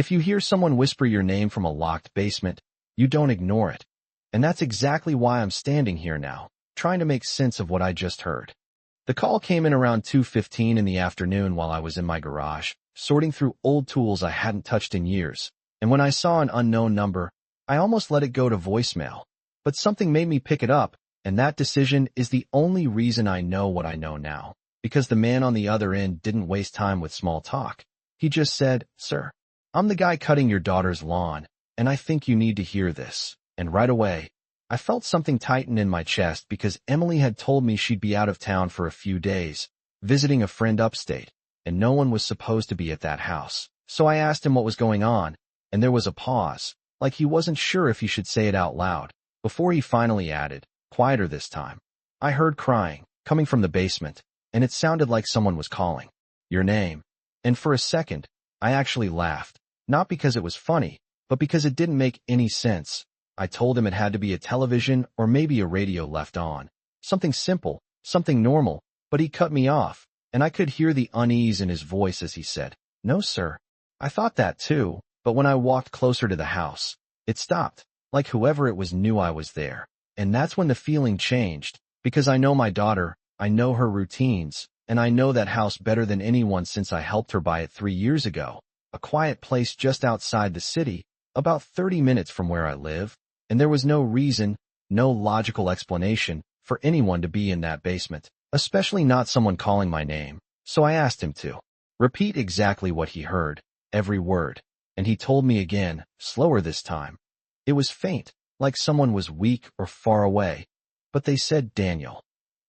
If you hear someone whisper your name from a locked basement, you don't ignore it. And that's exactly why I'm standing here now, trying to make sense of what I just heard. The call came in around 2:15 in the afternoon while I was in my garage, sorting through old tools I hadn't touched in years. And when I saw an unknown number, I almost let it go to voicemail. But something made me pick it up, and that decision is the only reason I know what I know now. Because the man on the other end didn't waste time with small talk. He just said, "Sir, I'm the guy cutting your daughter's lawn, and I think you need to hear this." And right away, I felt something tighten in my chest because Emily had told me she'd be out of town for a few days, visiting a friend upstate, and no one was supposed to be at that house. So I asked him what was going on, and there was a pause, like he wasn't sure if he should say it out loud, before he finally added, quieter this time. I heard crying, coming from the basement, and it sounded like someone was calling, "Your name." And for a second, I actually laughed, not because it was funny, but because it didn't make any sense. I told him it had to be a television or maybe a radio left on. Something simple, something normal, but he cut me off, and I could hear the unease in his voice as he said, "No, sir. I thought that too, but when I walked closer to the house, it stopped, like whoever it was knew I was there." And that's when the feeling changed, because I know my daughter, I know her routines, and I know that house better than anyone since I helped her buy it 3 years ago. A quiet place just outside the city, about 30 minutes from where I live, and there was no reason, no logical explanation, for anyone to be in that basement, especially not someone calling my name. So I asked him to repeat exactly what he heard, every word, and he told me again, slower this time. It was faint, like someone was weak or far away, but they said, "Daniel,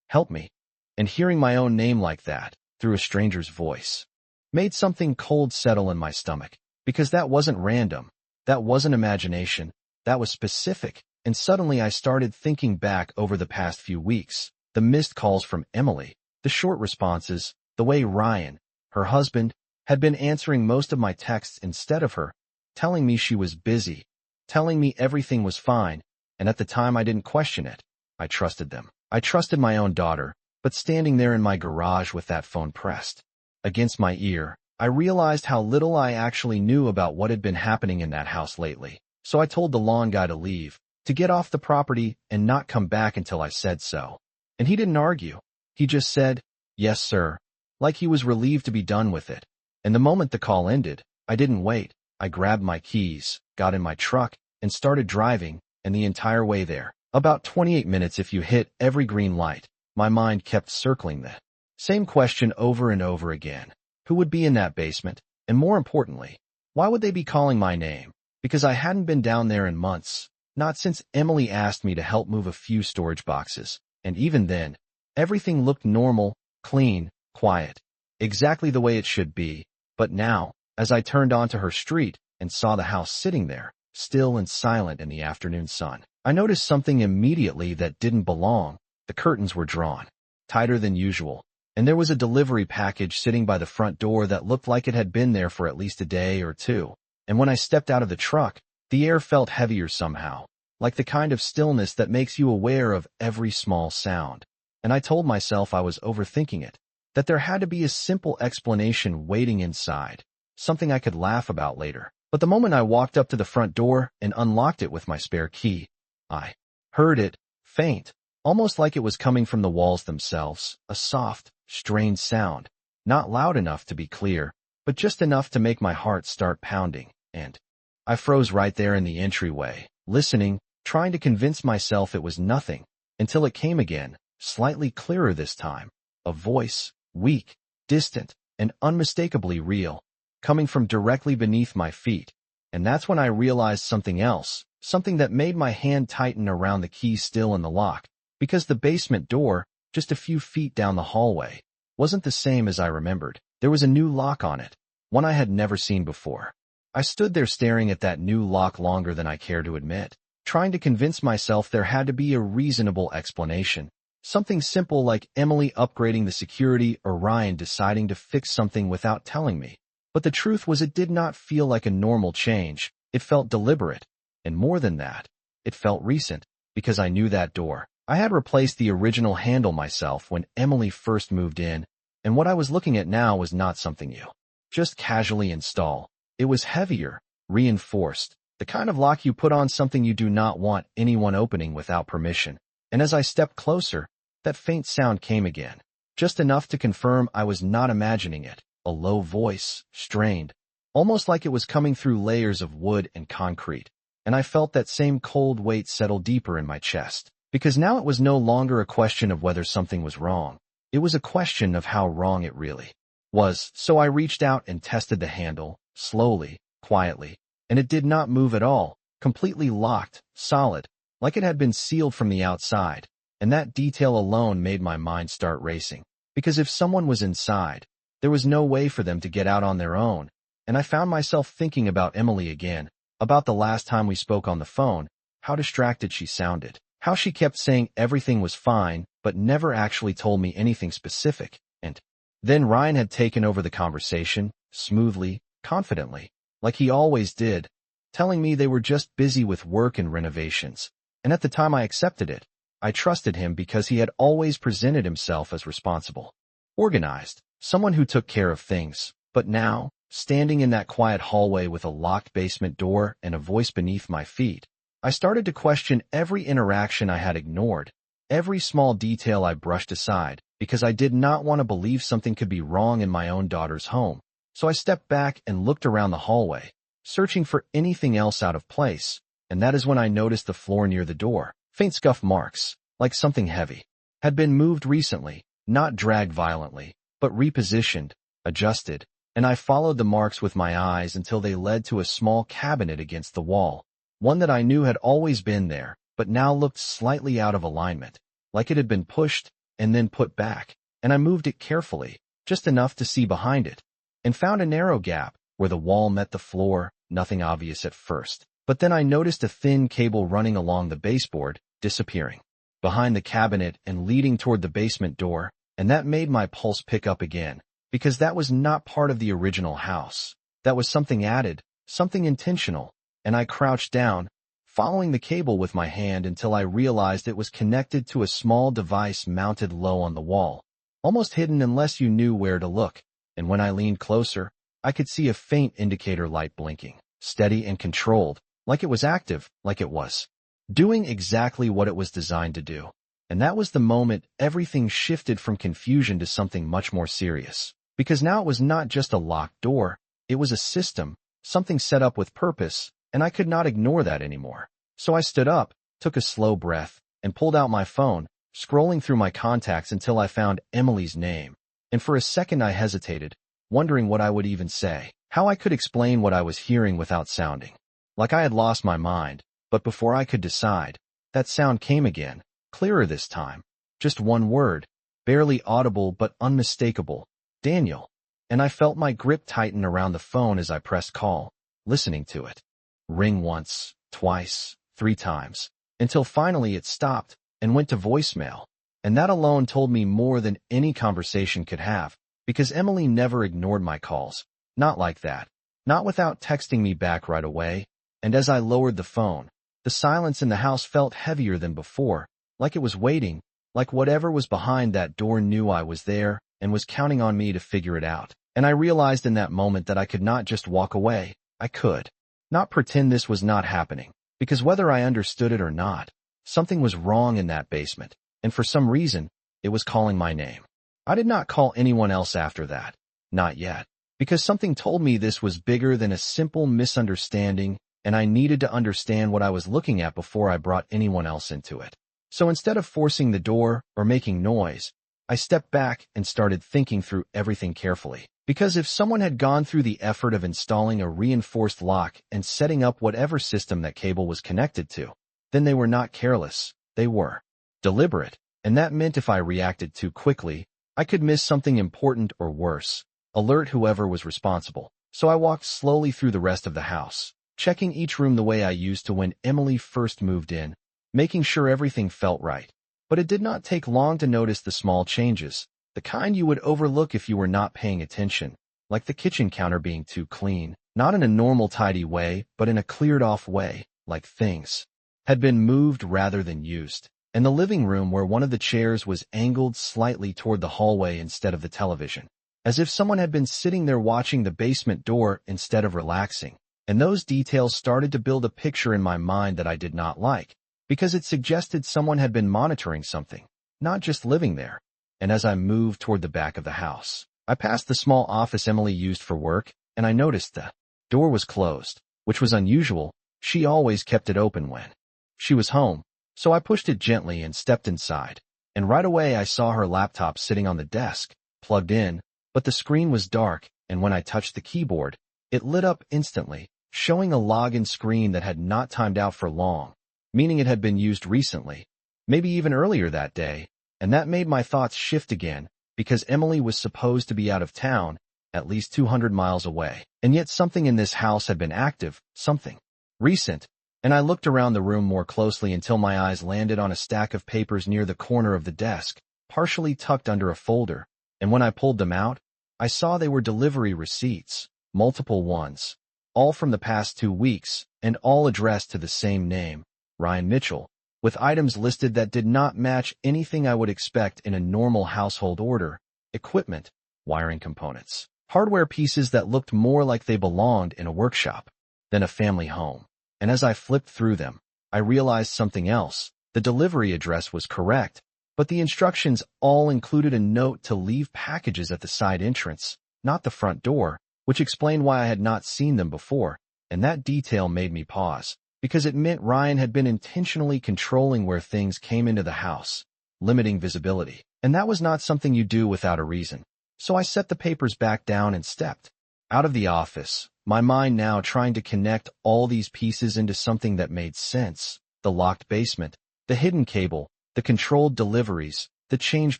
help me." And hearing my own name like that, through a stranger's voice, made something cold settle in my stomach, because that wasn't random, that wasn't imagination, that was specific, and suddenly I started thinking back over the past few weeks, the missed calls from Emily, the short responses, the way Ryan, her husband, had been answering most of my texts instead of her, telling me she was busy, telling me everything was fine, and at the time I didn't question it. I trusted them. I trusted my own daughter, but standing there in my garage with that phone pressed against my ear, I realized how little I actually knew about what had been happening in that house lately. So I told the lawn guy to leave, to get off the property and not come back until I said so. And he didn't argue. He just said, "Yes, sir," like he was relieved to be done with it. And the moment the call ended, I didn't wait. I grabbed my keys, got in my truck, and started driving, and the entire way there, about 28 minutes if you hit every green light, my mind kept circling the same question over and over again. Who would be in that basement? And more importantly, why would they be calling my name? Because I hadn't been down there in months, not since Emily asked me to help move a few storage boxes. And even then, everything looked normal, clean, quiet, exactly the way it should be. But now, as I turned onto her street and saw the house sitting there, still and silent in the afternoon sun, I noticed something immediately that didn't belong. The curtains were drawn tighter than usual, and there was a delivery package sitting by the front door that looked like it had been there for at least a day or two. And when I stepped out of the truck, the air felt heavier somehow, like the kind of stillness that makes you aware of every small sound. And I told myself I was overthinking it, that there had to be a simple explanation waiting inside, something I could laugh about later. But the moment I walked up to the front door and unlocked it with my spare key, I heard it, faint, almost like it was coming from the walls themselves, a soft, strained sound, not loud enough to be clear, but just enough to make my heart start pounding, and I froze right there in the entryway, listening, trying to convince myself it was nothing, until it came again, slightly clearer this time, a voice, weak, distant, and unmistakably real, coming from directly beneath my feet. And that's when I realized something else, something that made my hand tighten around the key still in the lock, because the basement door, just a few feet down the hallway, wasn't the same as I remembered. There was a new lock on it, one I had never seen before. I stood there staring at that new lock longer than I cared to admit, trying to convince myself there had to be a reasonable explanation. Something simple like Emily upgrading the security or Ryan deciding to fix something without telling me. But the truth was it did not feel like a normal change. It felt deliberate. And more than that, it felt recent, because I knew that door. I had replaced the original handle myself when Emily first moved in, and what I was looking at now was not something you just casually install. It was heavier, reinforced, the kind of lock you put on something you do not want anyone opening without permission. And as I stepped closer, that faint sound came again, just enough to confirm I was not imagining it, a low voice, strained, almost like it was coming through layers of wood and concrete. And I felt that same cold weight settle deeper in my chest, because now it was no longer a question of whether something was wrong. It was a question of how wrong it really was. So I reached out and tested the handle, slowly, quietly, and it did not move at all, completely locked, solid, like it had been sealed from the outside. And that detail alone made my mind start racing, because if someone was inside, there was no way for them to get out on their own. And I found myself thinking about Emily again, about the last time we spoke on the phone, how distracted she sounded, how she kept saying everything was fine, but never actually told me anything specific. And then Ryan had taken over the conversation, smoothly, confidently, like he always did, telling me they were just busy with work and renovations. And at the time I accepted it. I trusted him because he had always presented himself as responsible, organized, someone who took care of things. But now, standing in that quiet hallway with a locked basement door and a voice beneath my feet, I started to question every interaction I had ignored, every small detail I brushed aside, because I did not want to believe something could be wrong in my own daughter's home. So I stepped back and looked around the hallway, searching for anything else out of place, and that is when I noticed the floor near the door. Faint scuff marks, like something heavy, had been moved recently, not dragged violently, but repositioned, adjusted, and I followed the marks with my eyes until they led to a small cabinet against the wall, one that I knew had always been there, but now looked slightly out of alignment, like it had been pushed and then put back, and I moved it carefully, just enough to see behind it, and found a narrow gap where the wall met the floor, nothing obvious at first. But then I noticed a thin cable running along the baseboard, disappearing behind the cabinet and leading toward the basement door, and that made my pulse pick up again, because that was not part of the original house. That was something added, something intentional, and I crouched down, following the cable with my hand until I realized it was connected to a small device mounted low on the wall, almost hidden unless you knew where to look. And when I leaned closer, I could see a faint indicator light blinking, steady and controlled, like it was active, like it was doing exactly what it was designed to do. And that was the moment everything shifted from confusion to something much more serious. Because now it was not just a locked door, it was a system, something set up with purpose, and I could not ignore that anymore. So I stood up, took a slow breath, and pulled out my phone, scrolling through my contacts until I found Emily's name. And for a second I hesitated, wondering what I would even say, how I could explain what I was hearing without sounding like I had lost my mind. But before I could decide, that sound came again, clearer this time. Just one word, barely audible but unmistakable. Daniel. And I felt my grip tighten around the phone as I pressed call, listening to it ring once, twice, 3 times, until finally it stopped and went to voicemail. And that alone told me more than any conversation could have, because Emily never ignored my calls. Not like that. Not without texting me back right away. And as I lowered the phone, the silence in the house felt heavier than before, like it was waiting, like whatever was behind that door knew I was there and was counting on me to figure it out. And I realized in that moment that I could not just walk away. I could not pretend this was not happening, because whether I understood it or not, something was wrong in that basement, and for some reason, it was calling my name. I did not call anyone else after that. Not yet. Because something told me this was bigger than a simple misunderstanding, and I needed to understand what I was looking at before I brought anyone else into it. So instead of forcing the door or making noise, I stepped back and started thinking through everything carefully. Because if someone had gone through the effort of installing a reinforced lock and setting up whatever system that cable was connected to, then they were not careless, they were deliberate. And that meant if I reacted too quickly, I could miss something important or worse, alert whoever was responsible. So I walked slowly through the rest of the house, checking each room the way I used to when Emily first moved in, making sure everything felt right. But it did not take long to notice the small changes, the kind you would overlook if you were not paying attention, like the kitchen counter being too clean, not in a normal tidy way, but in a cleared-off way, like things had been moved rather than used, and the living room where one of the chairs was angled slightly toward the hallway instead of the television. as if someone had been sitting there watching the basement door instead of relaxing. And those details started to build a picture in my mind that I did not like, because it suggested someone had been monitoring something, not just living there. And as I moved toward the back of the house, I passed the small office Emily used for work, and I noticed the door was closed, which was unusual. She always kept it open when she was home. So I pushed it gently and stepped inside. And right away I saw her laptop sitting on the desk, plugged in, but the screen was dark, and when I touched the keyboard, it lit up instantly, showing a login screen that had not timed out for long, meaning it had been used recently, maybe even earlier that day. And that made my thoughts shift again, because Emily was supposed to be out of town, at least 200 miles away. And yet something in this house had been active, something recent. And I looked around the room more closely until my eyes landed on a stack of papers near the corner of the desk, partially tucked under a folder. And when I pulled them out, I saw they were delivery receipts, multiple ones, all from the past 2 weeks, and all addressed to the same name, Ryan Mitchell, with items listed that did not match anything I would expect in a normal household order: equipment, wiring components, hardware pieces that looked more like they belonged in a workshop than a family home. And as I flipped through them, I realized something else. The delivery address was correct, but the instructions all included a note to leave packages at the side entrance, not the front door, which explained why I had not seen them before. And that detail made me pause, because it meant Ryan had been intentionally controlling where things came into the house, limiting visibility. And that was not something you do without a reason. So I set the papers back down and stepped out of the office, my mind now trying to connect all these pieces into something that made sense: the locked basement, the hidden cable, the controlled deliveries, the changed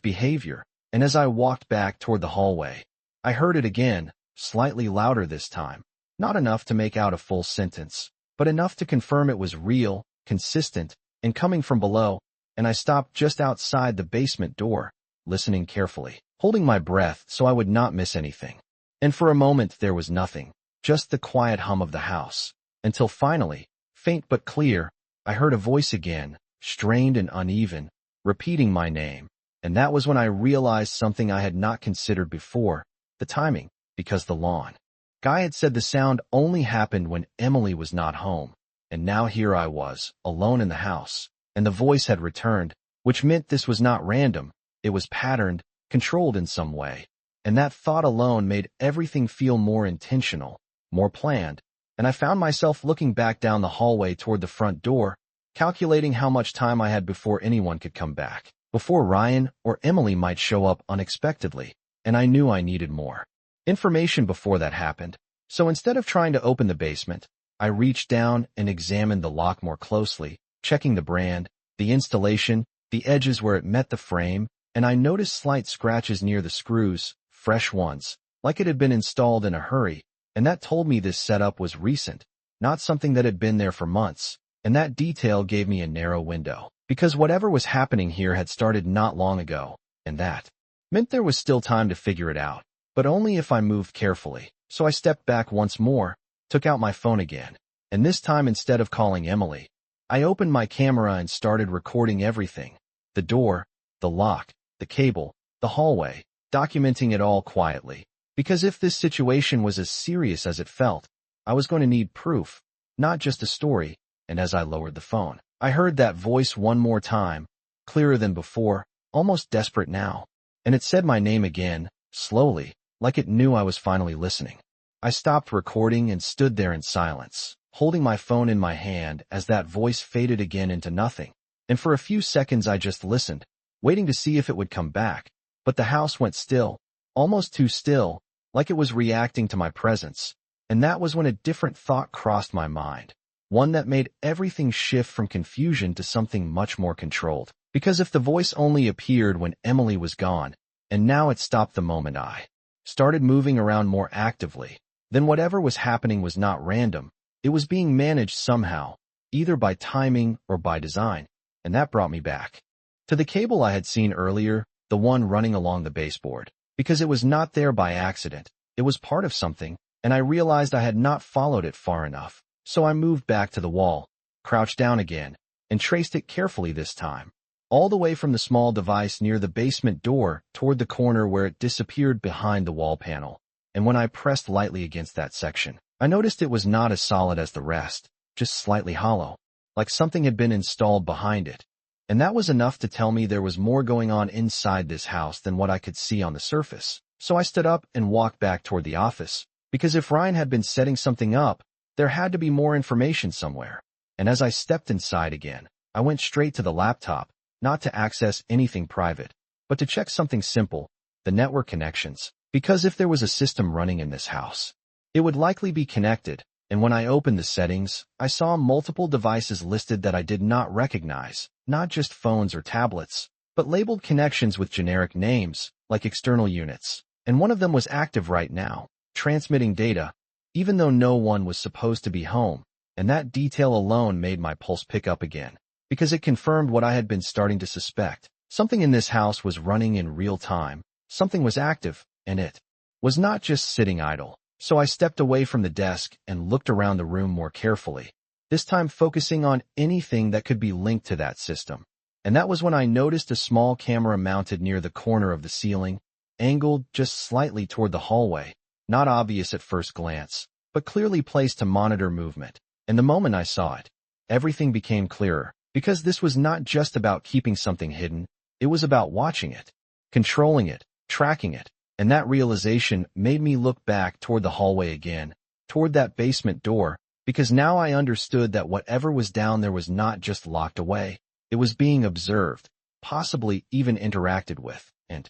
behavior. And as I walked back toward the hallway, I heard it again, slightly louder this time, not enough to make out a full sentence, but enough to confirm it was real, consistent, and coming from below. And I stopped just outside the basement door, listening carefully, holding my breath so I would not miss anything. And for a moment there was nothing, just the quiet hum of the house, until finally, faint but clear, I heard a voice again, strained and uneven, repeating my name. And that was when I realized something I had not considered before: the timing, because the lawn guy had said the sound only happened when Emily was not home. And now here I was, alone in the house, and the voice had returned, which meant this was not random. It was patterned, controlled in some way. And that thought alone made everything feel more intentional, more planned. And I found myself looking back down the hallway toward the front door, calculating how much time I had before anyone could come back, before Ryan or Emily might show up unexpectedly. And I knew I needed more information before that happened. So instead of trying to open the basement, I reached down and examined the lock more closely, checking the brand, the installation, the edges where it met the frame, and I noticed slight scratches near the screws, fresh ones, like it had been installed in a hurry. And that told me this setup was recent, not something that had been there for months. And that detail gave me a narrow window, because whatever was happening here had started not long ago, and that meant there was still time to figure it out, but only if I moved carefully. So I stepped back once more, took out my phone again, and this time instead of calling Emily, I opened my camera and started recording everything: the door, the lock, the cable, the hallway, documenting it all quietly. Because if this situation was as serious as it felt, I was going to need proof, not just a story. And as I lowered the phone, I heard that voice one more time, clearer than before, almost desperate now. And it said my name again, slowly, like it knew I was finally listening. I stopped recording and stood there in silence, holding my phone in my hand as that voice faded again into nothing. And for a few seconds I just listened, waiting to see if it would come back. But the house went still, almost too still, like it was reacting to my presence. And that was when a different thought crossed my mind, one that made everything shift from confusion to something much more controlled. Because if the voice only appeared when Emily was gone, and now it stopped the moment I started moving around more actively, then whatever was happening was not random. It was being managed somehow, either by timing or by design. And that brought me back to the cable I had seen earlier, the one running along the baseboard. Because it was not there by accident, it was part of something, and I realized I had not followed it far enough. So I moved back to the wall, crouched down again, and traced it carefully this time, all the way from the small device near the basement door toward the corner where it disappeared behind the wall panel. And when I pressed lightly against that section, I noticed it was not as solid as the rest, just slightly hollow, like something had been installed behind it. And that was enough to tell me there was more going on inside this house than what I could see on the surface. So I stood up and walked back toward the office, because if Ryan had been setting something up, there had to be more information somewhere. And as I stepped inside again, I went straight to the laptop, not to access anything private, but to check something simple, the network connections. Because if there was a system running in this house, it would likely be connected, and when I opened the settings, I saw multiple devices listed that I did not recognize, not just phones or tablets, but labeled connections with generic names, like external units. And one of them was active right now, transmitting data, even though no one was supposed to be home, and that detail alone made my pulse pick up again, because it confirmed what I had been starting to suspect. Something in this house was running in real time, something was active, and it was not just sitting idle. So I stepped away from the desk and looked around the room more carefully, this time focusing on anything that could be linked to that system. And that was when I noticed a small camera mounted near the corner of the ceiling, angled just slightly toward the hallway, not obvious at first glance, but clearly placed to monitor movement. And the moment I saw it, everything became clearer, because this was not just about keeping something hidden, it was about watching it, controlling it, tracking it. And that realization made me look back toward the hallway again, toward that basement door, because now I understood that whatever was down there was not just locked away, it was being observed, possibly even interacted with. And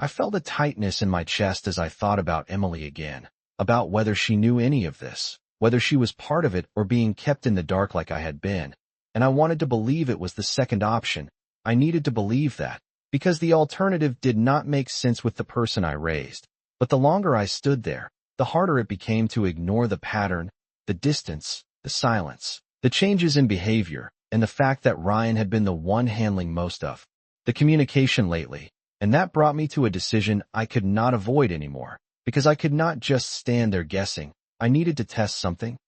I felt a tightness in my chest as I thought about Emily again, about whether she knew any of this, whether she was part of it or being kept in the dark like I had been. And I wanted to believe it was the second option. I needed to believe that, because the alternative did not make sense with the person I raised. But the longer I stood there, the harder it became to ignore the pattern, the distance, the silence, the changes in behavior, and the fact that Ryan had been the one handling most of the communication lately. And that brought me to a decision I could not avoid anymore, because I could not just stand there guessing. I needed to test something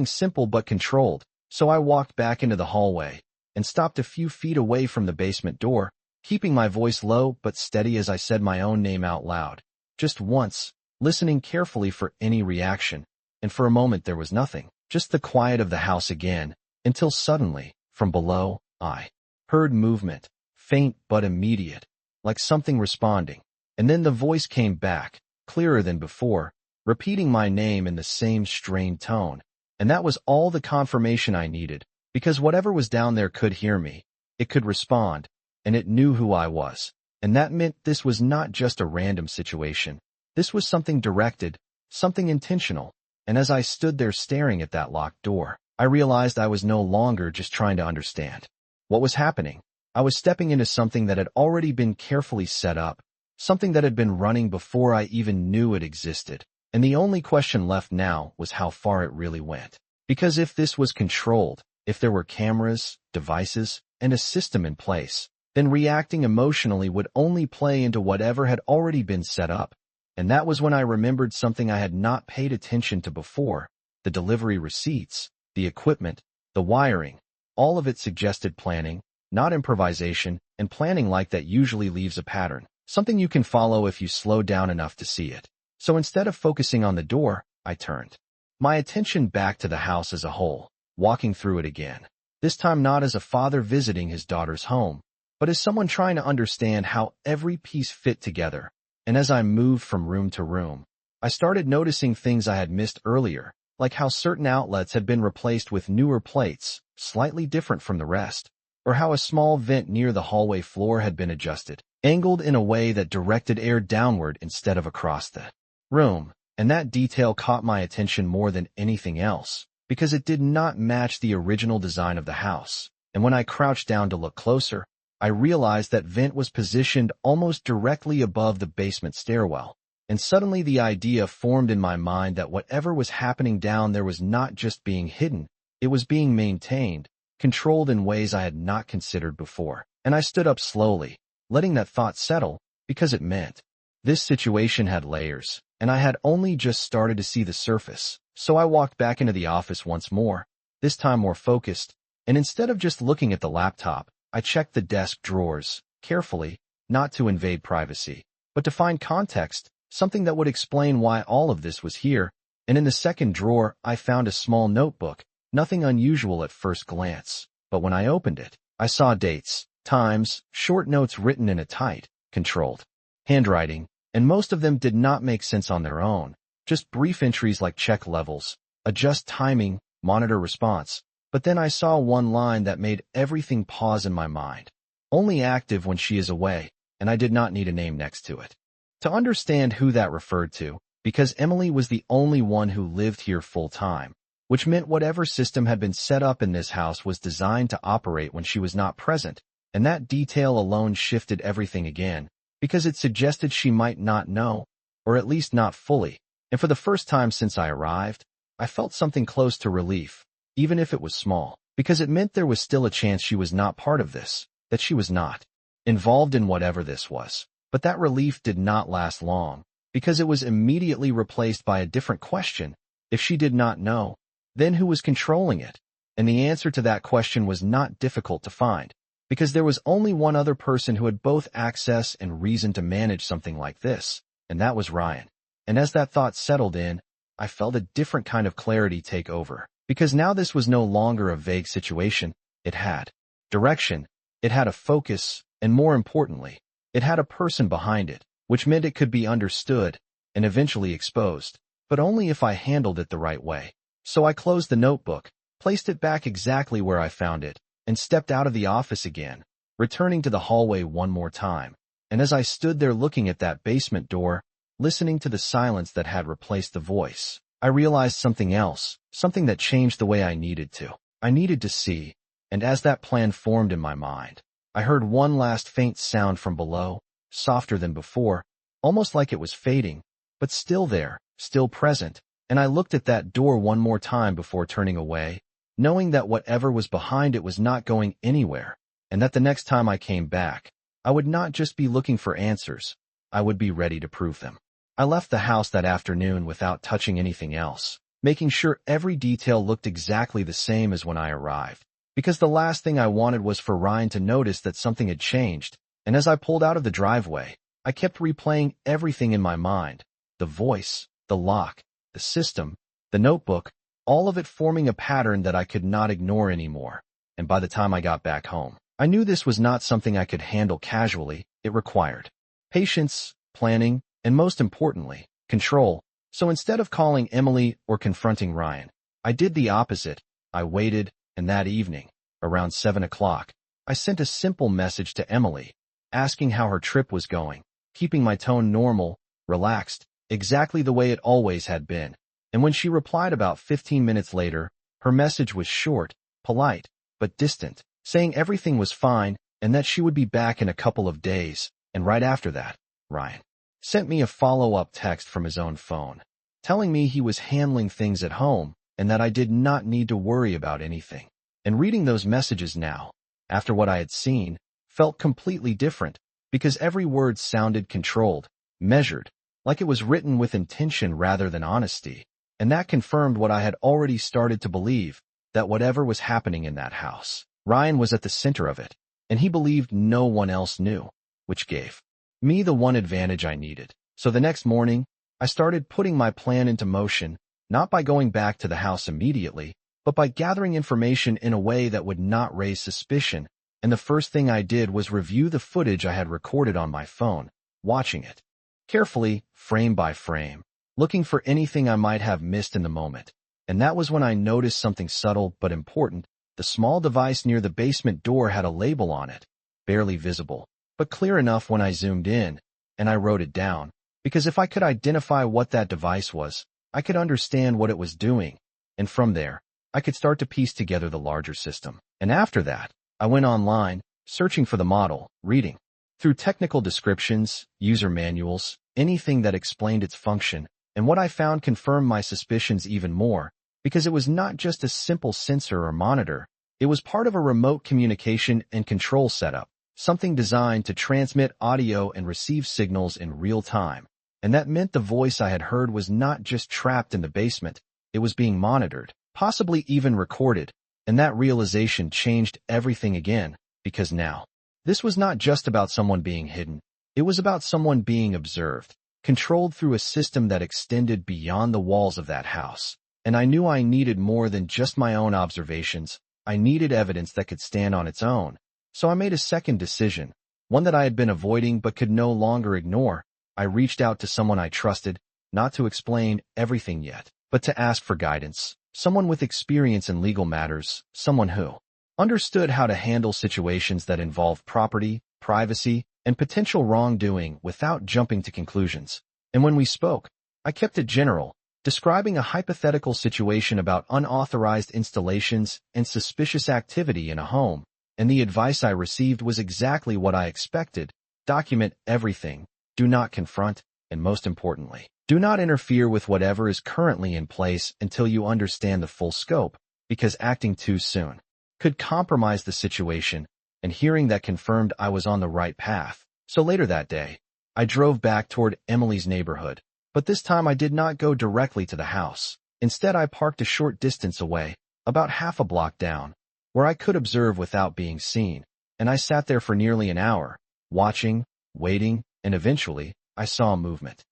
simple but controlled. So I walked back into the hallway and stopped a few feet away from the basement door, keeping my voice low but steady as I said my own name out loud. Just once, listening carefully for any reaction, and for a moment there was nothing, just the quiet of the house again, until suddenly, from below, I heard movement, faint but immediate, like something responding. And then the voice came back, clearer than before, repeating my name in the same strained tone. And that was all the confirmation I needed, because whatever was down there could hear me, it could respond, and it knew who I was. And that meant this was not just a random situation. This was something directed, something intentional. And as I stood there staring at that locked door, I realized I was no longer just trying to understand what was happening. I was stepping into something that had already been carefully set up, something that had been running before I even knew it existed. And the only question left now was how far it really went. Because if this was controlled, if there were cameras, devices, and a system in place, then reacting emotionally would only play into whatever had already been set up. And that was when I remembered something I had not paid attention to before: the delivery receipts, the equipment, the wiring. All of it suggested planning, not improvisation, and planning like that usually leaves a pattern, something you can follow if you slow down enough to see it. So instead of focusing on the door, I turned my attention back to the house as a whole, walking through it again. This time not as a father visiting his daughter's home, but as someone trying to understand how every piece fit together. And as I moved from room to room, I started noticing things I had missed earlier, like how certain outlets had been replaced with newer plates, slightly different from the rest, or how a small vent near the hallway floor had been adjusted, angled in a way that directed air downward instead of across the room. And that detail caught my attention more than anything else, because it did not match the original design of the house. And when I crouched down to look closer, I realized that vent was positioned almost directly above the basement stairwell. And suddenly the idea formed in my mind that whatever was happening down there was not just being hidden, it was being maintained, controlled in ways I had not considered before. And I stood up slowly, letting that thought settle, because it meant this situation had layers, and I had only just started to see the surface. So I walked back into the office once more, this time more focused, and instead of just looking at the laptop, I checked the desk drawers, carefully, not to invade privacy, but to find context, something that would explain why all of this was here, and in the second drawer I found a small notebook, nothing unusual at first glance, but when I opened it, I saw dates, times, short notes written in a tight, controlled handwriting, and most of them did not make sense on their own, just brief entries like check levels, adjust timing, monitor response. But then I saw one line that made everything pause in my mind. Only active when she is away, and I did not need a name next to it. To understand who that referred to, because Emily was the only one who lived here full-time, which meant whatever system had been set up in this house was designed to operate when she was not present, and that detail alone shifted everything again, because it suggested she might not know, or at least not fully, and for the first time since I arrived, I felt something close to relief, even if it was small, because it meant there was still a chance she was not part of this, that she was not involved in whatever this was. But that relief did not last long, because it was immediately replaced by a different question. If she did not know, then who was controlling it? And the answer to that question was not difficult to find, because there was only one other person who had both access and reason to manage something like this, and that was Ryan. And as that thought settled in, I felt a different kind of clarity take over, because now this was no longer a vague situation. It had direction, it had a focus, and more importantly, it had a person behind it, which meant it could be understood and eventually exposed, but only if I handled it the right way. So I closed the notebook, placed it back exactly where I found it, and stepped out of the office again, returning to the hallway one more time. And as I stood there looking at that basement door, listening to the silence that had replaced the voice, I realized something else, something that changed the way I needed to. I needed to see, and as that plan formed in my mind, I heard one last faint sound from below, softer than before, almost like it was fading, but still there, still present, and I looked at that door one more time before turning away, knowing that whatever was behind it was not going anywhere, and that the next time I came back, I would not just be looking for answers, I would be ready to prove them. I left the house that afternoon without touching anything else, making sure every detail looked exactly the same as when I arrived, because the last thing I wanted was for Ryan to notice that something had changed, and as I pulled out of the driveway, I kept replaying everything in my mind, the voice, the lock, the system, the notebook, all of it forming a pattern that I could not ignore anymore. And by the time I got back home, I knew this was not something I could handle casually. It required patience, planning, and most importantly, control. So instead of calling Emily or confronting Ryan, I did the opposite. I waited, and that evening, around 7 o'clock, I sent a simple message to Emily, asking how her trip was going, keeping my tone normal, relaxed, exactly the way it always had been. And when she replied about 15 minutes later, her message was short, polite, but distant, saying everything was fine and that she would be back in a couple of days. And right after that, Ryan sent me a follow-up text from his own phone, telling me he was handling things at home and that I did not need to worry about anything. And reading those messages now, after what I had seen, felt completely different, because every word sounded controlled, measured, like it was written with intention rather than honesty. And that confirmed what I had already started to believe, that whatever was happening in that house, Ryan was at the center of it, and he believed no one else knew, which gave me the one advantage I needed. So the next morning, I started putting my plan into motion, not by going back to the house immediately, but by gathering information in a way that would not raise suspicion. And the first thing I did was review the footage I had recorded on my phone, watching it carefully, frame by frame, looking for anything I might have missed in the moment. And that was when I noticed something subtle but important. The small device near the basement door had a label on it, barely visible, but clear enough when I zoomed in, and I wrote it down, because if I could identify what that device was, I could understand what it was doing, and from there, I could start to piece together the larger system. And after that, I went online, searching for the model, reading through technical descriptions, user manuals, anything that explained its function, and what I found confirmed my suspicions even more, because it was not just a simple sensor or monitor, it was part of a remote communication and control setup, something designed to transmit audio and receive signals in real time. And that meant the voice I had heard was not just trapped in the basement, it was being monitored, possibly even recorded, and that realization changed everything again, because now, this was not just about someone being hidden. It was about someone being observed, controlled through a system that extended beyond the walls of that house. And I knew I needed more than just my own observations. I needed evidence that could stand on its own. So I made a second decision, one that I had been avoiding but could no longer ignore. I reached out to someone I trusted, not to explain everything yet, but to ask for guidance. Someone with experience in legal matters, someone who understood how to handle situations that involve property, privacy, and potential wrongdoing without jumping to conclusions. And when we spoke, I kept it general, describing a hypothetical situation about unauthorized installations and suspicious activity in a home, and the advice I received was exactly what I expected. Document everything, do not confront, and most importantly, do not interfere with whatever is currently in place until you understand the full scope, because acting too soon could compromise the situation, and hearing that confirmed I was on the right path. So later that day, I drove back toward Emily's neighborhood, but this time I did not go directly to the house. Instead, I parked a short distance away, about half a block down, where I could observe without being seen, and I sat there for nearly an hour, watching, waiting, and eventually, I saw a movement.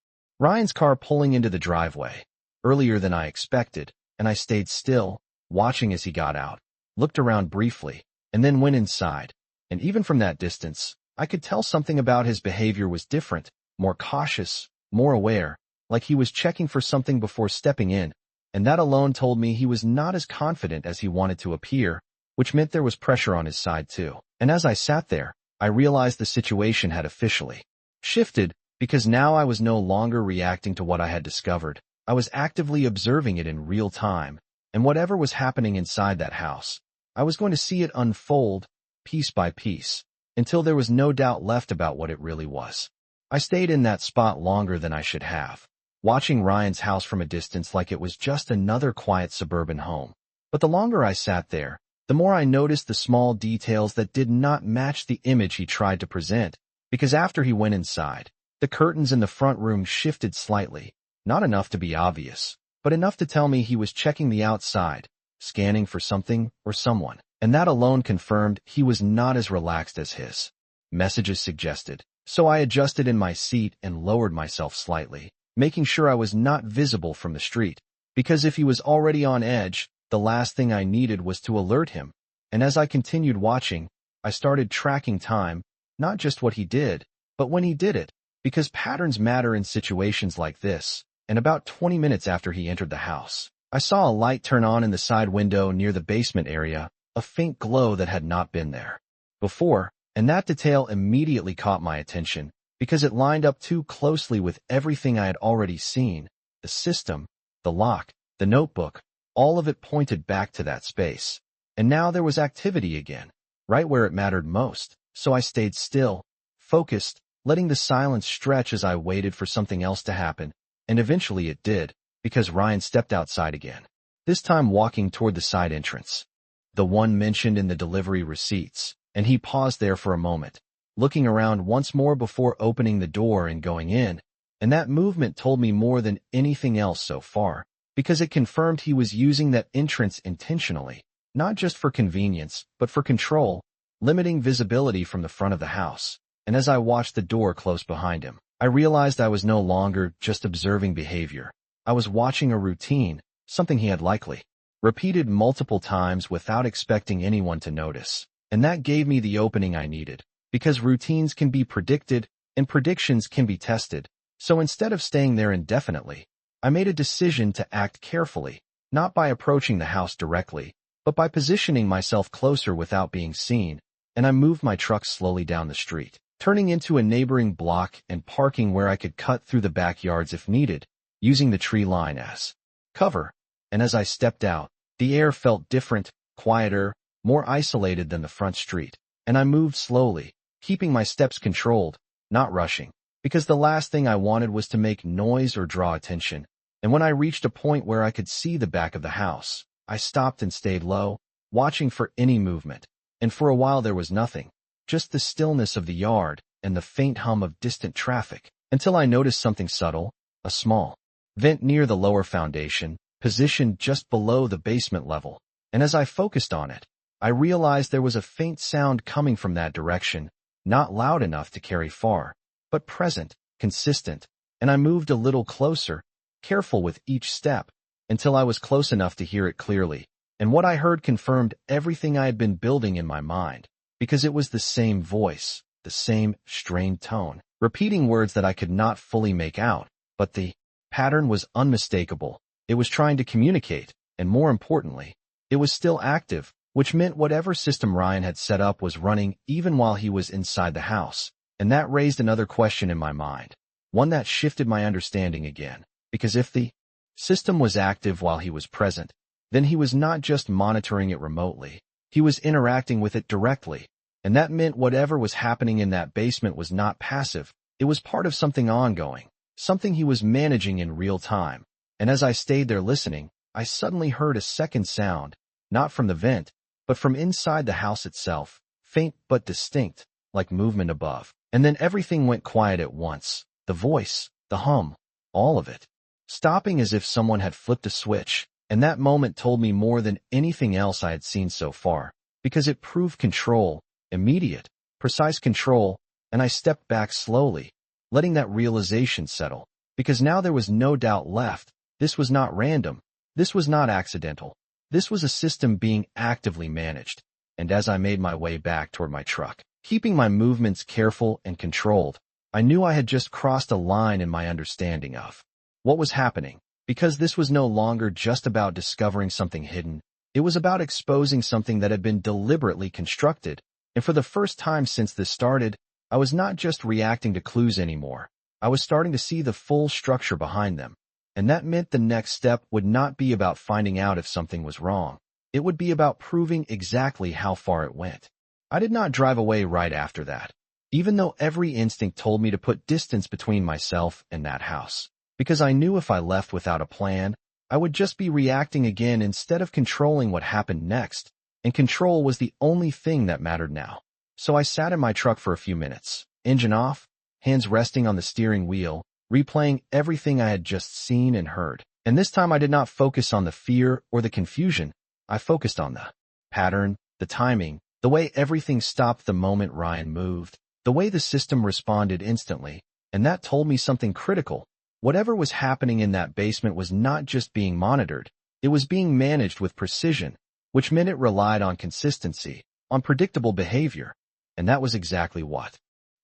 Ryan's car pulling into the driveway, earlier than I expected, and I stayed still, watching as he got out, looked around briefly, and then went inside. And even from that distance, I could tell something about his behavior was different, more cautious, more aware, like he was checking for something before stepping in, and that alone told me he was not as confident as he wanted to appear, which meant there was pressure on his side too. And as I sat there, I realized the situation had officially shifted, because now I was no longer reacting to what I had discovered. I was actively observing it in real time, and whatever was happening inside that house, I was going to see it unfold, piece by piece, until there was no doubt left about what it really was. I stayed in that spot longer than I should have, watching Ryan's house from a distance like it was just another quiet suburban home. But the longer I sat there, the more I noticed the small details that did not match the image he tried to present, because after he went inside, the curtains in the front room shifted slightly, not enough to be obvious, but enough to tell me he was checking the outside, scanning for something or someone, and that alone confirmed he was not as relaxed as his messages suggested. So I adjusted in my seat and lowered myself slightly, making sure I was not visible from the street, because if he was already on edge, the last thing I needed was to alert him. And as I continued watching, I started tracking time, not just what he did, but when he did it, because patterns matter in situations like this. And about 20 minutes after he entered the house, I saw a light turn on in the side window near the basement area, a faint glow that had not been there before, and that detail immediately caught my attention, because it lined up too closely with everything I had already seen. The system, the lock, the notebook, all of it pointed back to that space. And now there was activity again, right where it mattered most. So I stayed still, focused, letting the silence stretch as I waited for something else to happen. And eventually it did, because Ryan stepped outside again, this time walking toward the side entrance, the one mentioned in the delivery receipts, and he paused there for a moment, looking around once more before opening the door and going in. And that movement told me more than anything else so far, because it confirmed he was using that entrance intentionally, not just for convenience, but for control, limiting visibility from the front of the house. And as I watched the door close behind him, I realized I was no longer just observing behavior. I was watching a routine, something he had likely repeated multiple times without expecting anyone to notice. And that gave me the opening I needed, because routines can be predicted and predictions can be tested. So instead of staying there indefinitely, I made a decision to act carefully, not by approaching the house directly, but by positioning myself closer without being seen. And I moved my truck slowly down the street, turning into a neighboring block and parking where I could cut through the backyards if needed, using the tree line as cover. And as I stepped out, the air felt different, quieter, more isolated than the front street. And I moved slowly, keeping my steps controlled, not rushing, because the last thing I wanted was to make noise or draw attention. And when I reached a point where I could see the back of the house, I stopped and stayed low, watching for any movement. And for a while there was nothing, just the stillness of the yard and the faint hum of distant traffic, until I noticed something subtle, a small vent near the lower foundation, positioned just below the basement level. And as I focused on it, I realized there was a faint sound coming from that direction, not loud enough to carry far, but present, consistent, and I moved a little closer, careful with each step, until I was close enough to hear it clearly. And what I heard confirmed everything I had been building in my mind, because it was the same voice, the same strained tone, repeating words that I could not fully make out, but the pattern was unmistakable. It was trying to communicate, and more importantly, it was still active, which meant whatever system Ryan had set up was running even while he was inside the house. And that raised another question in my mind, one that shifted my understanding again, because if the system was active while he was present, then he was not just monitoring it remotely, he was interacting with it directly. And that meant whatever was happening in that basement was not passive, it was part of something ongoing, something he was managing in real time. And as I stayed there listening, I suddenly heard a second sound, not from the vent, but from inside the house itself, faint but distinct, like movement above. And then everything went quiet at once, the voice, the hum, all of it, stopping as if someone had flipped a switch. And that moment told me more than anything else I had seen so far, because it proved control, immediate, precise control, and I stepped back slowly, letting that realization settle, because now there was no doubt left. This was not random, this was not accidental, this was a system being actively managed. And as I made my way back toward my truck, keeping my movements careful and controlled, I knew I had just crossed a line in my understanding of what was happening. Because this was no longer just about discovering something hidden, it was about exposing something that had been deliberately constructed. And for the first time since this started, I was not just reacting to clues anymore. I was starting to see the full structure behind them. And that meant the next step would not be about finding out if something was wrong. It would be about proving exactly how far it went. I did not drive away right after that, even though every instinct told me to put distance between myself and that house. Because I knew if I left without a plan, I would just be reacting again instead of controlling what happened next, and control was the only thing that mattered now. So I sat in my truck for a few minutes, engine off, hands resting on the steering wheel, replaying everything I had just seen and heard. And this time I did not focus on the fear or the confusion, I focused on the pattern, the timing, the way everything stopped the moment Ryan moved, the way the system responded instantly, and that told me something critical. Whatever was happening in that basement was not just being monitored, it was being managed with precision, which meant it relied on consistency, on predictable behavior, and that was exactly what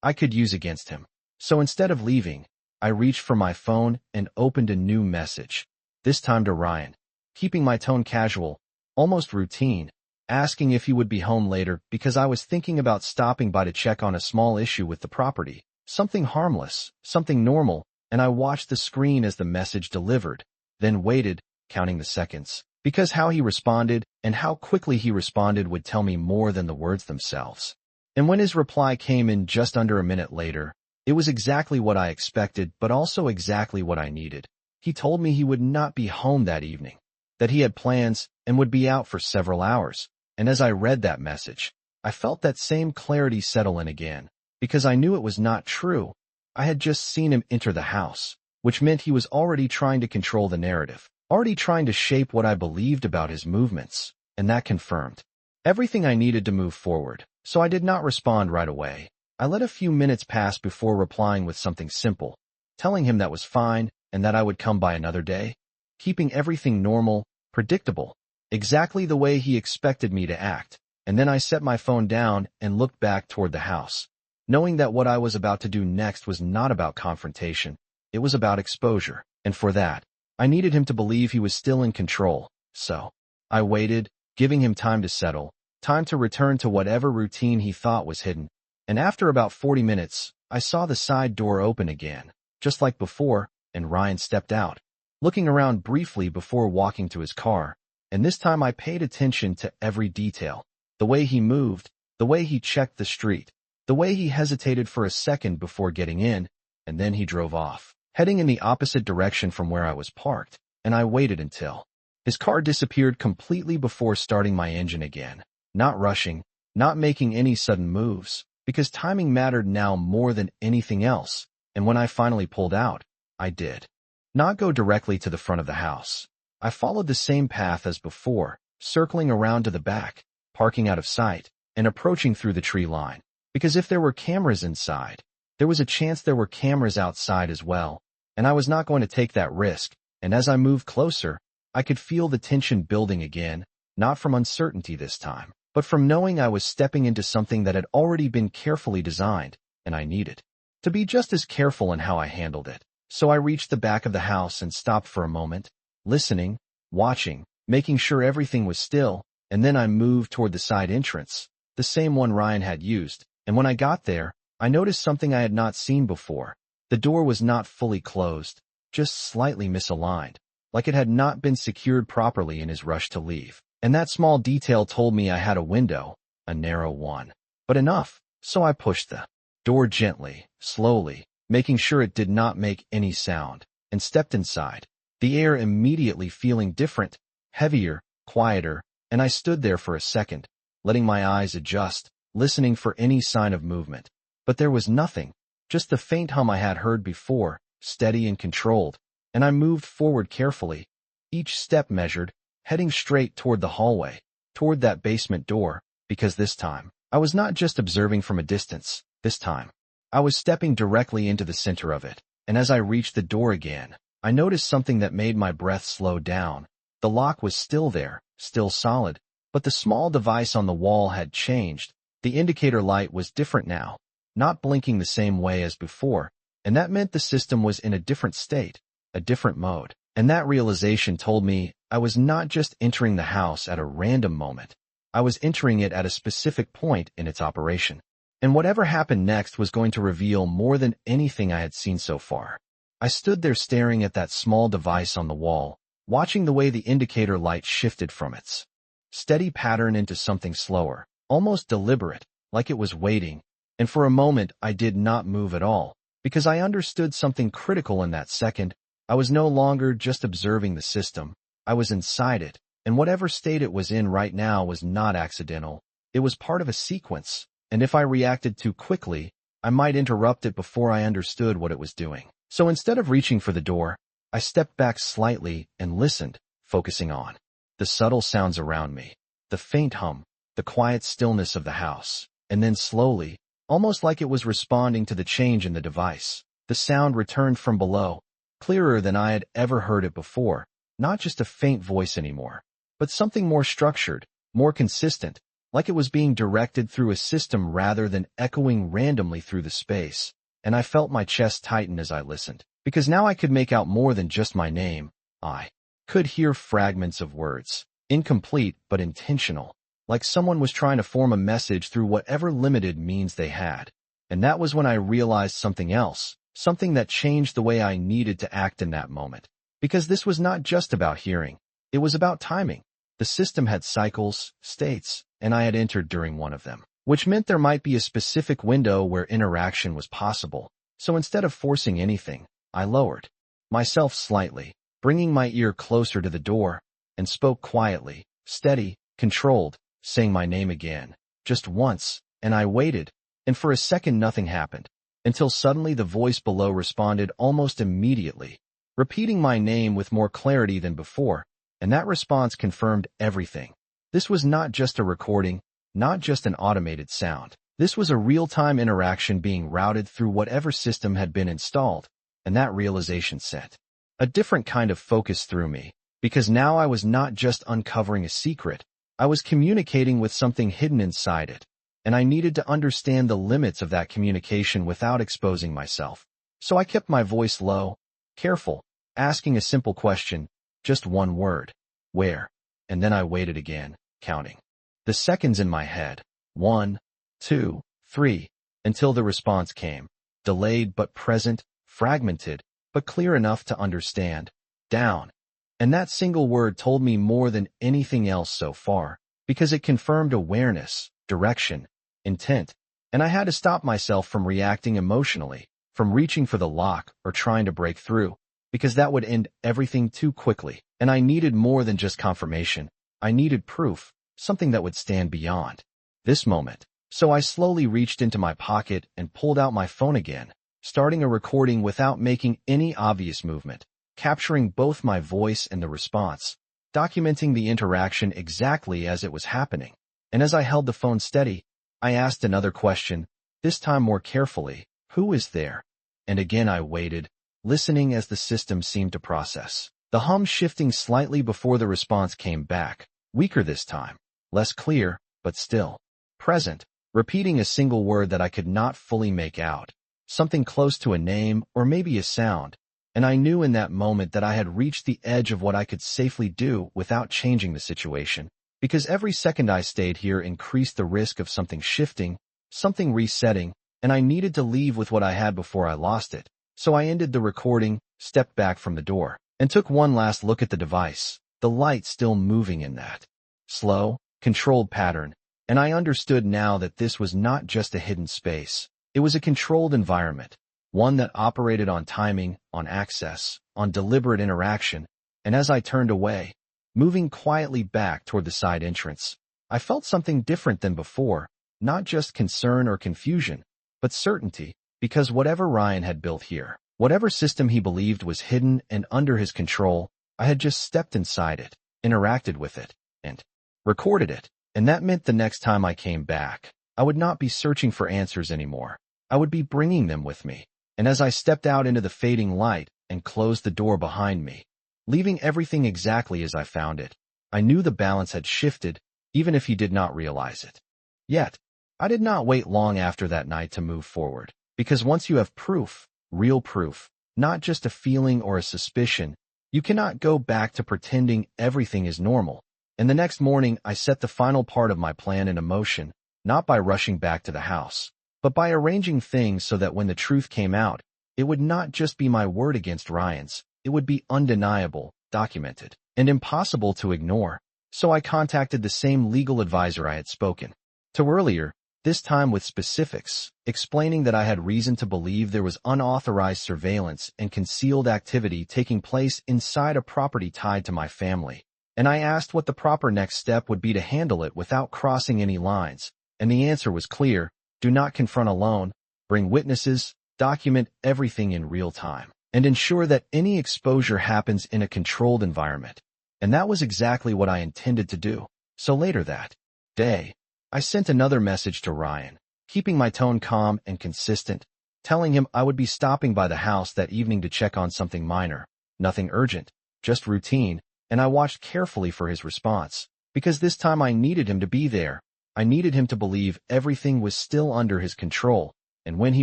I could use against him. So instead of leaving, I reached for my phone and opened a new message, this time to Ryan, keeping my tone casual, almost routine, asking if he would be home later because I was thinking about stopping by to check on a small issue with the property, something harmless, something normal. And I watched the screen as the message delivered, then waited, counting the seconds, because how he responded and how quickly he responded would tell me more than the words themselves. And when his reply came in just under a minute later, it was exactly what I expected, but also exactly what I needed. He told me he would not be home that evening, that he had plans and would be out for several hours. And as I read that message, I felt that same clarity settle in again, because I knew it was not true. I had just seen him enter the house, which meant he was already trying to control the narrative, already trying to shape what I believed about his movements, and that confirmed everything I needed to move forward. So I did not respond right away. I let a few minutes pass before replying with something simple, telling him that was fine and that I would come by another day, keeping everything normal, predictable, exactly the way he expected me to act. And then I set my phone down and looked back toward the house, knowing that what I was about to do next was not about confrontation, it was about exposure, and for that, I needed him to believe he was still in control. So I waited, giving him time to settle, time to return to whatever routine he thought was hidden, and after about 40 minutes, I saw the side door open again, just like before, and Ryan stepped out, looking around briefly before walking to his car, and this time I paid attention to every detail, the way he moved, the way he checked the street, the way he hesitated for a second before getting in, and then he drove off, heading in the opposite direction from where I was parked, and I waited until his car disappeared completely before starting my engine again, not rushing, not making any sudden moves, because timing mattered now more than anything else, and when I finally pulled out, I did not go directly to the front of the house. I followed the same path as before, circling around to the back, parking out of sight, and approaching through the tree line. Because if there were cameras inside, there was a chance there were cameras outside as well, and I was not going to take that risk, and as I moved closer, I could feel the tension building again, not from uncertainty this time, but from knowing I was stepping into something that had already been carefully designed, and I needed to be just as careful in how I handled it. So I reached the back of the house and stopped for a moment, listening, watching, making sure everything was still, and then I moved toward the side entrance, the same one Ryan had used, and when I got there, I noticed something I had not seen before. The door was not fully closed, just slightly misaligned, like it had not been secured properly in his rush to leave. And that small detail told me I had a window, a narrow one. But enough, so I pushed the door gently, slowly, making sure it did not make any sound, and stepped inside, the air immediately feeling different, heavier, quieter, and I stood there for a second, letting my eyes adjust, listening for any sign of movement. But there was nothing, just the faint hum I had heard before, steady and controlled, and I moved forward carefully, each step measured, heading straight toward the hallway, toward that basement door, because this time, I was not just observing from a distance. This time, I was stepping directly into the center of it, and as I reached the door again, I noticed something that made my breath slow down. The lock was still there, still solid, but the small device on the wall had changed. The indicator light was different now, not blinking the same way as before, and that meant the system was in a different state, a different mode. And that realization told me I was not just entering the house at a random moment. I was entering it at a specific point in its operation. And whatever happened next was going to reveal more than anything I had seen so far. I stood there staring at that small device on the wall, watching the way the indicator light shifted from its steady pattern into something slower, almost deliberate, like it was waiting. And for a moment I did not move at all, because I understood something critical in that second. I was no longer just observing the system. I was inside it, and whatever state it was in right now was not accidental. It was part of a sequence, and if I reacted too quickly, I might interrupt it before I understood what it was doing. So instead of reaching for the door, I stepped back slightly and listened, focusing on the subtle sounds around me, the faint hum, the quiet stillness of the house, and then slowly, almost like it was responding to the change in the device, the sound returned from below, clearer than I had ever heard it before, not just a faint voice anymore, but something more structured, more consistent, like it was being directed through a system rather than echoing randomly through the space. And I felt my chest tighten as I listened, because now I could make out more than just my name. I could hear fragments of words, incomplete but intentional, like someone was trying to form a message through whatever limited means they had. And that was when I realized something else. Something that changed the way I needed to act in that moment. Because this was not just about hearing. It was about timing. The system had cycles, states, and I had entered during one of them, which meant there might be a specific window where interaction was possible. So instead of forcing anything, I lowered myself slightly, bringing my ear closer to the door, and spoke quietly, steady, controlled, saying my name again, just once, and I waited, and for a second nothing happened. Until suddenly the voice below responded almost immediately, repeating my name with more clarity than before, and that response confirmed everything. This was not just a recording, not just an automated sound. This was a real-time interaction being routed through whatever system had been installed, and that realization set a different kind of focus through me, because now I was not just uncovering a secret, I was communicating with something hidden inside it. And I needed to understand the limits of that communication without exposing myself. So I kept my voice low, careful, asking a simple question, just one word, where? And then I waited again, counting the seconds in my head, 1, 2, 3, until the response came, delayed but present, fragmented, but clear enough to understand, down. And that single word told me more than anything else so far, because it confirmed awareness, direction, intent, and I had to stop myself from reacting emotionally, from reaching for the lock or trying to break through, because that would end everything too quickly. And I needed more than just confirmation. I needed proof, something that would stand beyond this moment. So I slowly reached into my pocket and pulled out my phone again, starting a recording without making any obvious movement, capturing both my voice and the response, documenting the interaction exactly as it was happening. And as I held the phone steady, I asked another question, this time more carefully. Who is there? And again I waited, listening as the system seemed to process. The hum shifting slightly before the response came back, weaker this time, less clear, but still present, repeating a single word that I could not fully make out, something close to a name or maybe a sound, and I knew in that moment that I had reached the edge of what I could safely do without changing the situation, because every second I stayed here increased the risk of something shifting, something resetting, and I needed to leave with what I had before I lost it. So I ended the recording, stepped back from the door, and took one last look at the device, the light still moving in that slow, controlled pattern, and I understood now that this was not just a hidden space. It was a controlled environment, one that operated on timing, on access, on deliberate interaction, and as I turned away, moving quietly back toward the side entrance, I felt something different than before, not just concern or confusion, but certainty, because whatever Ryan had built here, whatever system he believed was hidden and under his control, I had just stepped inside it, interacted with it, and recorded it. And that meant the next time I came back, I would not be searching for answers anymore. I would be bringing them with me. And as I stepped out into the fading light and closed the door behind me, leaving everything exactly as I found it, I knew the balance had shifted, even if he did not realize it. Yet, I did not wait long after that night to move forward, because once you have proof, real proof, not just a feeling or a suspicion, you cannot go back to pretending everything is normal. And the next morning, I set the final part of my plan into motion, not by rushing back to the house, but by arranging things so that when the truth came out, it would not just be my word against Ryan's, it would be undeniable, documented, and impossible to ignore. So I contacted the same legal advisor I had spoken to earlier, this time with specifics, explaining that I had reason to believe there was unauthorized surveillance and concealed activity taking place inside a property tied to my family. And I asked what the proper next step would be to handle it without crossing any lines, and the answer was clear: do not confront alone, bring witnesses, document everything in real time, and ensure that any exposure happens in a controlled environment. And that was exactly what I intended to do. So later that day, I sent another message to Ryan, keeping my tone calm and consistent, telling him I would be stopping by the house that evening to check on something minor, nothing urgent, just routine, and I watched carefully for his response, because this time I needed him to be there. I needed him to believe everything was still under his control, and when he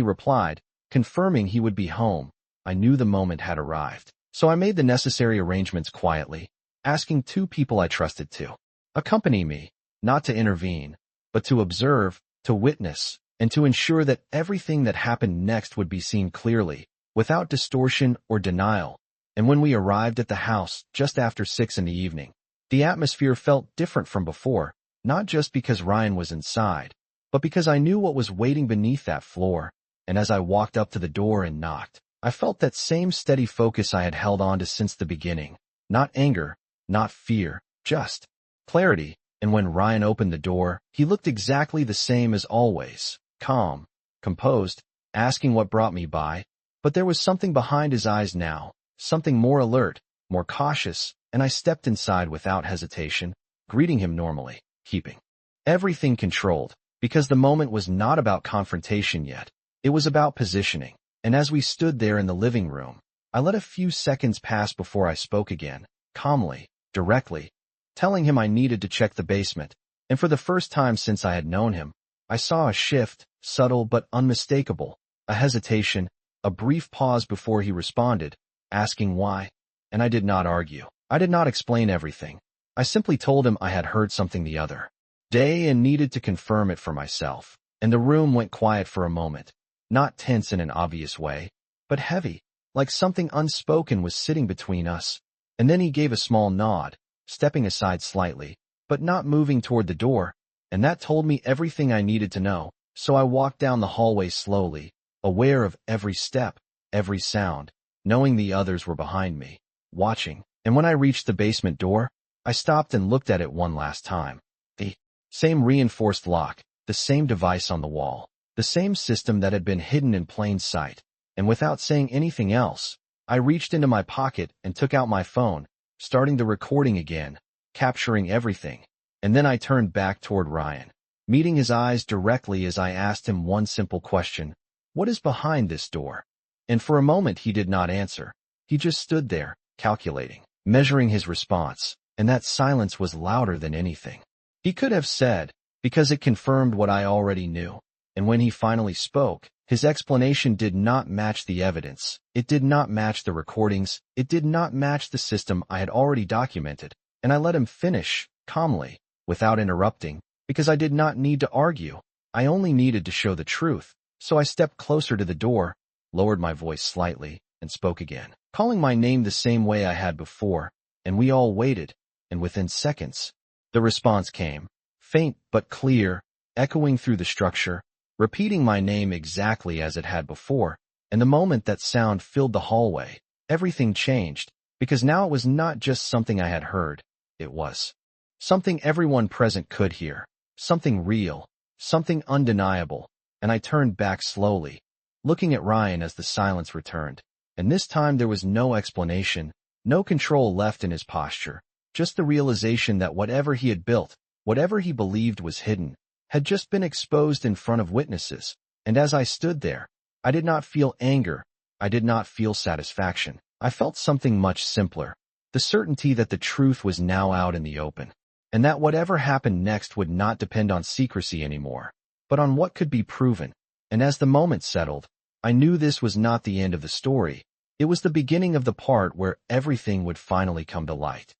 replied, confirming he would be home, I knew the moment had arrived. So I made the necessary arrangements quietly, asking 2 people I trusted to accompany me, not to intervene, but to observe, to witness, and to ensure that everything that happened next would be seen clearly, without distortion or denial. And when we arrived at the house just after 6 in the evening, the atmosphere felt different from before, not just because Ryan was inside, but because I knew what was waiting beneath that floor. And as I walked up to the door and knocked, I felt that same steady focus I had held on to since the beginning. Not anger, not fear, just clarity. And when Ryan opened the door, he looked exactly the same as always, calm, composed, asking what brought me by. But there was something behind his eyes now, something more alert, more cautious, and I stepped inside without hesitation, greeting him normally, keeping everything controlled, because the moment was not about confrontation yet. It was about positioning. And as we stood there in the living room, I let a few seconds pass before I spoke again, calmly, directly, telling him I needed to check the basement. And for the first time since I had known him, I saw a shift, subtle but unmistakable, a hesitation, a brief pause before he responded, asking why. And I did not argue. I did not explain everything. I simply told him I had heard something the other day and needed to confirm it for myself. And the room went quiet for a moment, not tense in an obvious way, but heavy, like something unspoken was sitting between us. And then he gave a small nod, stepping aside slightly, but not moving toward the door, and that told me everything I needed to know. So I walked down the hallway slowly, aware of every step, every sound, knowing the others were behind me, watching. And when I reached the basement door, I stopped and looked at it one last time. The same reinforced lock, the same device on the wall, the same system that had been hidden in plain sight. And without saying anything else, I reached into my pocket and took out my phone, starting the recording again, capturing everything, And then I turned back toward Ryan, meeting his eyes directly as I asked him one simple question: what is behind this door? And for a moment he did not answer. He just stood there, calculating, measuring his response, and that silence was louder than anything he could have said, because it confirmed what I already knew. And when he finally spoke, his explanation did not match the evidence. It did not match the recordings. It did not match the system I had already documented. And I let him finish, calmly, without interrupting, because I did not need to argue. I only needed to show the truth. So I stepped closer to the door, lowered my voice slightly, and spoke again, calling my name the same way I had before, and we all waited, and within seconds, the response came, faint but clear, echoing through the structure, repeating my name exactly as it had before. And the moment that sound filled the hallway, everything changed, because now it was not just something I had heard. It was something everyone present could hear, something real, something undeniable. And I turned back slowly, looking at Ryan as the silence returned. And this time there was no explanation, no control left in his posture, just the realization that whatever he had built, whatever he believed was hidden, had just been exposed in front of witnesses. And as I stood there, I did not feel anger. I did not feel satisfaction. I felt something much simpler, the certainty that the truth was now out in the open, and that whatever happened next would not depend on secrecy anymore, but on what could be proven. And as the moment settled, I knew this was not the end of the story. It was the beginning of the part where everything would finally come to light.